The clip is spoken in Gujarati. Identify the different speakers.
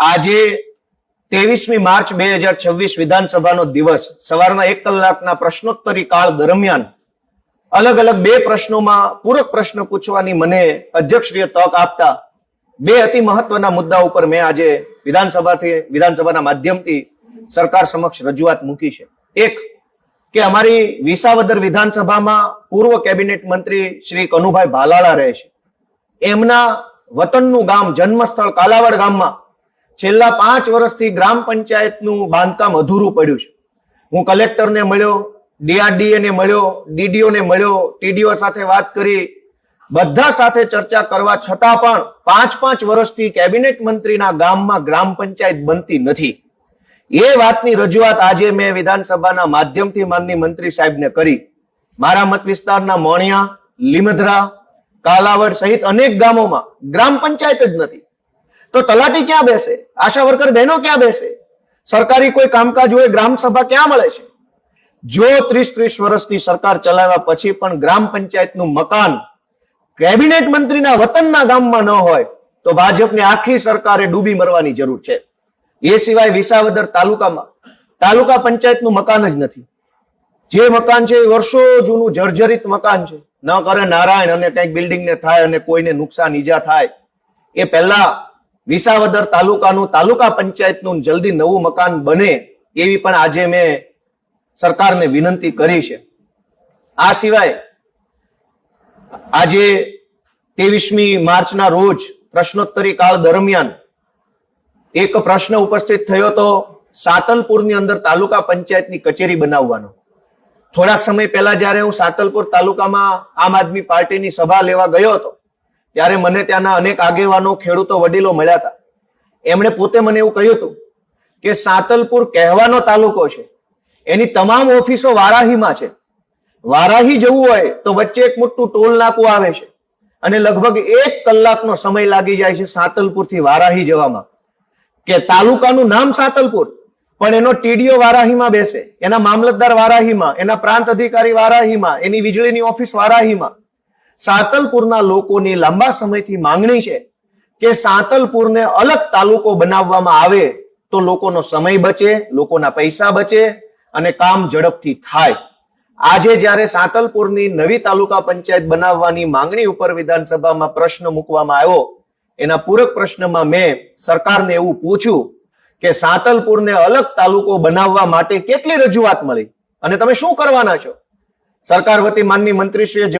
Speaker 1: આજે 23મી માર્ચ 2026 વિધાનસભાનો દિવસ સવારના 1 કલાકના પ્રશ્નોત્તરી કાળ દરમિયાન અલગ અલગ બે પ્રશ્નોમાં પૂરક પ્રશ્ન પૂછવાની મને અધ્યક્ષશ્રીએ તક આપતા બે અતિ મહત્વના મુદ્દા ઉપર મેં આજે વિધાનસભાના માધ્યમથી સરકાર સમક્ષ રજૂઆત મૂકી છે. એક કે અમારી વિસાવદર વિધાનસભામાં પૂર્વ કેબિનેટ મંત્રી શ્રી કનુભાઈ ભાલાળા રહે છે. એમના વતનનું ગામ જન્મસ્થળ કાલાવડ ગામમાં છેલ્લા 5 વર્ષથી ગ્રામ પંચાયતનું બાંધકામ અધૂરું પડ્યું છે. હું કલેક્ટરને મળ્યો, ડીઆરડીએ ને મળ્યો, ડીડીઓ ને મળ્યો, ટીડીઓ સાથે વાત કરી, બધા સાથે ચર્ચા કરવા છતાં પણ 5 વર્ષથી કેબિનેટ મંત્રીના ગામમાં ગ્રામ પંચાયત બનતી નથી. એ વાતની રજૂઆત આજે મેં વિધાનસભાના માધ્યમથી માનની મંત્રી સાહેબને કરી. મારા મત વિસ્તારના મોણિયા, લીમધરા, કાલાવડ સહિત અનેક ગામોમાં ગ્રામ પંચાયત જ નથી. તો તલાટી ક્યાં બેસે? આશા વર્કર બહેનો ક્યાં બેસે? સરકારી કોઈ કામકાજ હોય, ગ્રામ સભા ક્યાં મળે છે? જો 30 વર્ષની સરકાર ચલાવ્યા પછી પણ ગ્રામ પંચાયતનું મકાન કેબિનેટ મંત્રીના વતનના ગામમાં ન હોય તો ભાજપની આખી સરકારે ડૂબી મરવાની જરૂર છે. એ સિવાય વિસાવદર તાલુકામાં તાલુકા પંચાયતનું મકાન જ નથી. જે મકાન છે એ વર્ષો જૂનું જર્જરિત મકાન છે. ન કરે નારાયણ અને કંઈક બિલ્ડિંગને થાય અને કોઈને નુકસાન ઈજા થાય એ પહેલા વિસાવદર તાલુકાનું તાલુકા પંચાયતનું જલ્દી નવું મકાન બને એવી પણ આજે મેં સરકારને વિનંતી કરી છે. આ સિવાય આજે 23મી માર્ચના રોજ પ્રશ્નોત્તરી કાળ દરમિયાન એક પ્રશ્ન ઉપસ્થિત થયો તો સાતલપુરની અંદર તાલુકા પંચાયતની કચેરી બનાવવાનો. થોડાક સમય પહેલા જયારે હું સાતલપુર તાલુકામાં આમ આદમી પાર્ટીની સભા લેવા ગયો હતો ત્યારે મને ત્યાંના અનેક આગેવાનો, ખેડૂતો, વડીલો મળ્યા હતા. એમણે પોતે મને એવું કહ્યું હતું કે સાતલપુર કહેવાનો તાલુકો છે, એની તમામ ઓફિસો વારાહીમાં છે. વારાહી જવું હોય તો વચ્ચે એક મોટું ટોલ નાકું આવે છે અને લગભગ 1 કલાકનો સમય લાગી જાય છે સાતલપુરથી વારાહી જવામાં. કે તાલુકાનું નામ સાતલપુર પણ એનો ટીડીઓ વારાહીમાં બેસે, એના મામલતદાર વારાહીમાં, એના પ્રાંત અધિકારી વારાહીમાં, એની વીજળીની ઓફિસ વારાહીમાં. સાતલપુરના લોકોની લાંબા સમયથી માંગણી છે કે સાતલપુરને અલગ તાલુકો બનાવવામાં આવે તો લોકોનો સમય બચે, લોકોના પૈસા બચે અને કામ ઝડપથી થાય. આજે જ્યારે સાતલપુરની નવી તાલુકા પંચાયત બનાવવાની માંગણી ઉપર વિધાનસભામાં પ્રશ્ન મૂકવામાં આવ્યો, એના પૂરક પ્રશ્નમાં મેં સરકારને એવું પૂછ્યું કે સાતલપુરને અલગ તાલુકો બનાવવા માટે કેટલી રજૂઆત મળી અને તમે શું કરવાના છો? સરકાર વતી માનની મંત્રીશ્રીએ